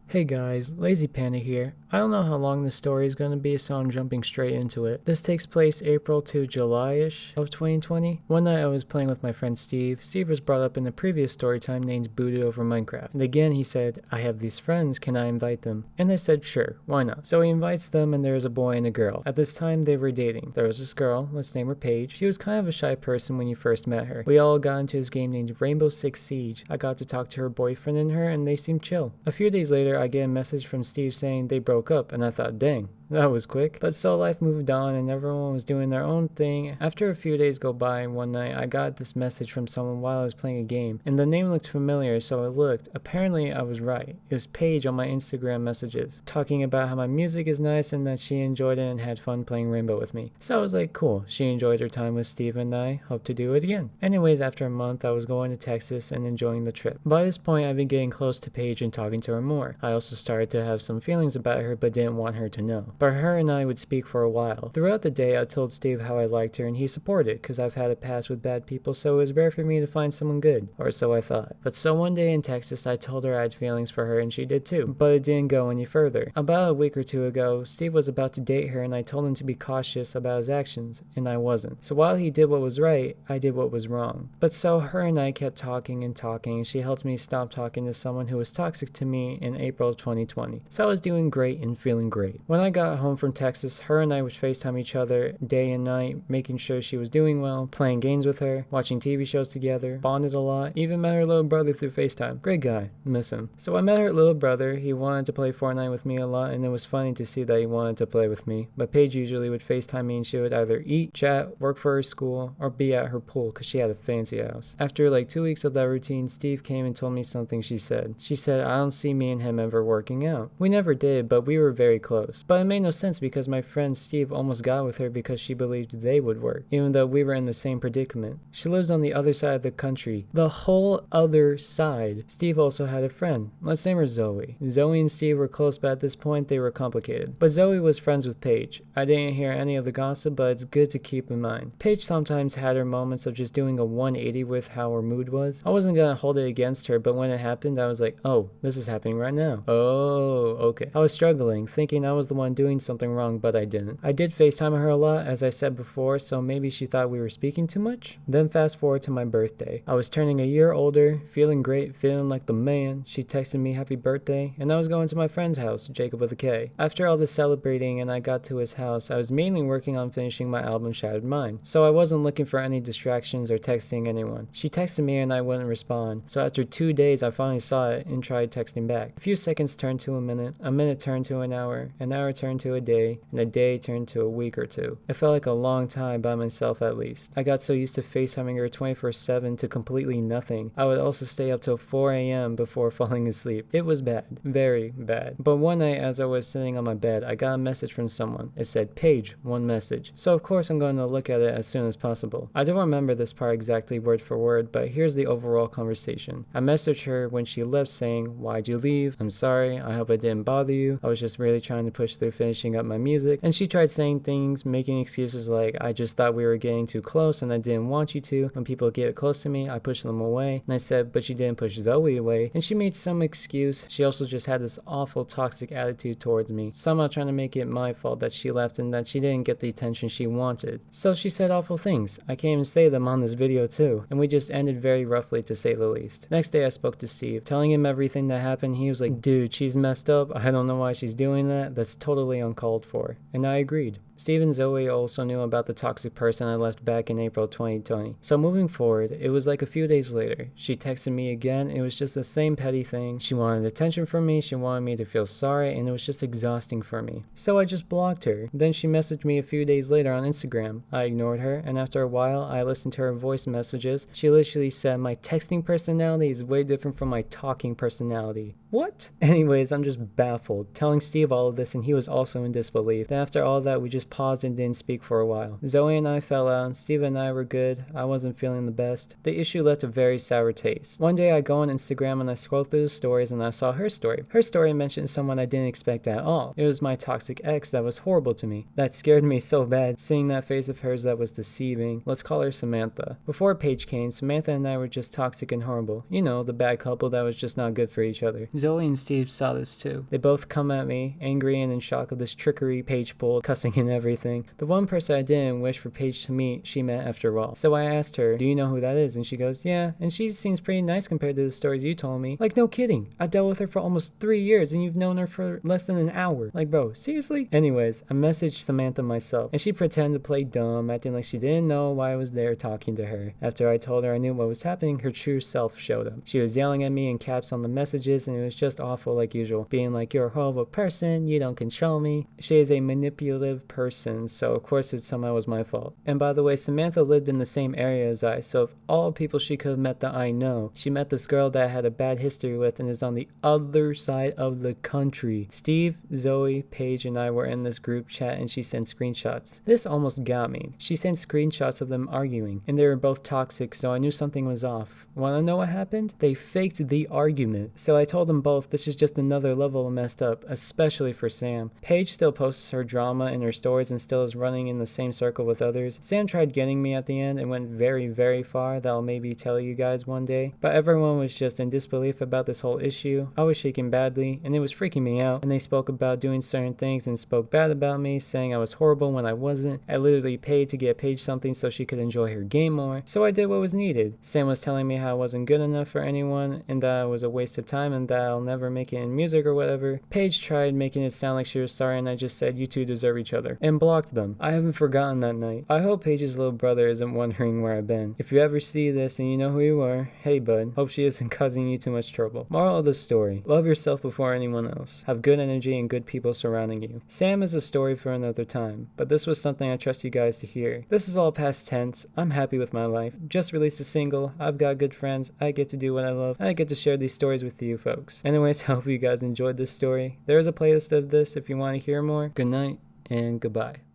Hey guys, Lazy Panda here. I don't know how long this story is going to be, so I'm jumping straight into it. This takes place April to July-ish of 2020. One night I was playing with my friend Steve. Steve was brought up in the previous story time named Booted over Minecraft. And again he said, I have these friends, can I invite them? And I said sure, why not? So he invites them and there's a boy and a girl. At this time they were dating. There was this girl, let's name her Paige. She was kind of a shy person when you first met her. We all got into this game named Rainbow Six Siege. I got to talk to her boyfriend and her and they seemed chill. A few days later I get a message from Steve saying they broke up and I thought, dang, that was quick. But so life moved on and everyone was doing their own thing. After a few days go by, one night I got this message from someone while I was playing a game and the name looked familiar, so I looked. Apparently I was right. It was Paige on my Instagram messages talking about how my music is nice and that she enjoyed it and had fun playing Rainbow with me. So I was like, cool, she enjoyed her time with Steve and I hope to do it again. Anyways, after a month I was going to Texas and enjoying the trip. By this point I've been getting close to Paige and talking to her more. I also started to have some feelings about her but didn't want her to know. But her and I would speak for a while. Throughout the day I told Steve how I liked her and he supported because I've had a past with bad people, so it was rare for me to find someone good, or so I thought. But so one day in Texas I told her I had feelings for her and she did too, but it didn't go any further. About a week or two ago, Steve was about to date her and I told him to be cautious about his actions, and I wasn't. So while he did what was right, I did what was wrong. But so her and I kept talking and talking and she helped me stop talking to someone who was toxic to me in April of 2020. So I was doing great and feeling great. When I got home from Texas, her and I would FaceTime each other day and night, making sure she was doing well, playing games with her, watching TV shows together, bonded a lot, even met her little brother through FaceTime. Great guy, miss him. So I met her little brother. He wanted to play Fortnite with me a lot and it was funny to see that he wanted to play with me. But Paige usually would FaceTime me and she would either eat, chat, work for her school, or be at her pool because she had a fancy house. After like 2 weeks of that routine, Steve came and told me something she said. She said, I don't see me and him ever working out. We never did, but we were very close. But it made no sense because my friend Steve almost got with her because she believed they would work, even though we were in the same predicament. She lives on the other side of the country. The whole other side. Steve also had a friend. Let's name her Zoe. Zoe and Steve were close, but at this point they were complicated. But Zoe was friends with Paige. I didn't hear any of the gossip, but it's good to keep in mind. Paige sometimes had her moments of just doing a 180 with how her mood was. I wasn't gonna hold it against her, but when it happened I was like, oh, this is happening right now. Oh, okay. I was struggling, thinking I was the one doing something wrong, but I didn't. I did FaceTime her a lot, as I said before, so maybe she thought we were speaking too much. Then fast forward to my birthday. I was turning a year older, feeling great, feeling like the man. She texted me happy birthday, and I was going to my friend's house, Jacob with a K. After all this celebrating and I got to his house, I was mainly working on finishing my album Shattered Mind, so I wasn't looking for any distractions or texting anyone. She texted me and I wouldn't respond, so after 2 days I finally saw it and tried texting back. A few seconds turned to a minute turned to an hour turned to a day, and a day turned to a week or two. It felt like a long time by myself at least. I got so used to FaceTiming her 24/7 to completely nothing. I would also stay up till 4 a.m. before falling asleep. It was bad. Very bad. But one night as I was sitting on my bed, I got a message from someone. It said, Paige, one message. So of course I'm going to look at it as soon as possible. I don't remember this part exactly word for word, but here's the overall conversation. I messaged her when she left saying, why'd you leave? I'm sorry. I hope I didn't bother you. I was just really trying to push through finishing up my music. And she tried saying things, making excuses like, I just thought we were getting too close and I didn't want you to. When people get close to me, I push them away. And I said, but you didn't push Zoe away. And she made some excuse. She also just had this awful toxic attitude towards me, somehow trying to make it my fault that she left and that she didn't get the attention she wanted. So she said awful things. I can't even say them on this video too. And we just ended very roughly, to say the least. Next day I spoke to Steve, telling him everything that happened. He was like, dude, she's messed up. I don't know why she's doing that. That's totally uncalled for. And I agreed. Steve and Zoe also knew about the toxic person I left back in April 2020. So moving forward, it was like a few days later. She texted me again. It was just the same petty thing. She wanted attention from me. She wanted me to feel sorry, and it was just exhausting for me. So I just blocked her. Then she messaged me a few days later on Instagram. I ignored her, and after a while, I listened to her voice messages. She literally said, my texting personality is way different from my talking personality. What? Anyways, I'm just baffled, telling Steve all of this and he was also in disbelief. Then after all that, we just just paused and didn't speak for a while. Zoe and I fell out, Steve and I were good. I wasn't feeling the best. The issue left a very sour taste. One day I go on Instagram and I scroll through the stories and I saw her story. Her story mentioned someone I didn't expect at all. It was my toxic ex that was horrible to me. That scared me so bad, seeing that face of hers that was deceiving. Let's call her Samantha. Before Paige came, Samantha and I were just toxic and horrible. You know, the bad couple that was just not good for each other. Zoe and Steve saw this too. They both come at me, angry and in shock of this trickery Paige pulled, cussing and everything. The one person I didn't wish for Paige to meet, she met after all. So I asked her, do you know who that is? And she goes, yeah, and she seems pretty nice compared to the stories you told me. Like, no kidding. I dealt with her for almost 3 years and you've known her for less than an hour. Like, bro, seriously? Anyways, I messaged Samantha myself, and she pretended to play dumb, acting like she didn't know why I was there talking to her. After I told her I knew what was happening, her true self showed up. She was yelling at me in caps on the messages, and it was just awful like usual, being like, you're a horrible person, you don't control me. She is a manipulative person, so of course it somehow was my fault. And by the way, Samantha lived in the same area as I, so of all people she could have met that I know, she met this girl that I had a bad history with and is on the other side of the country. Steve, Zoe, Paige, and I were in this group chat and she sent screenshots. This almost got me. She sent screenshots of them arguing, and they were both toxic, so I knew something was off. Wanna know what happened? They faked the argument. So I told them both this is just another level of messed up, especially for Sam. Paige still posts her drama in her stories and still is running in the same circle with others. Sam tried getting me at the end and went very, very far that I'll maybe tell you guys one day, but everyone was just in disbelief about this whole issue. I was shaking badly, and it was freaking me out, and they spoke about doing certain things and spoke bad about me, saying I was horrible when I wasn't. I literally paid to get Paige something so she could enjoy her game more, so I did what was needed. Sam was telling me how I wasn't good enough for anyone, and that I was a waste of time, and that I'll never make it in music or whatever. Paige tried making it sound like she was sorry, and I just said you two deserve each other, and blocked them. I haven't forgotten that night. I hope Paige's little brother isn't wondering where I've been. If you ever see this and you know who you are, hey bud, hope she isn't causing you too much trouble. Moral of the story: love yourself before anyone else. Have good energy and good people surrounding you. Sam is a story for another time, but this was something I trust you guys to hear. This is all past tense. I'm happy with my life. Just released a single. I've got good friends. I get to do what I love. And I get to share these stories with you folks. Anyways, I hope you guys enjoyed this story. There is a playlist of this if you want to hear more. Good night and goodbye.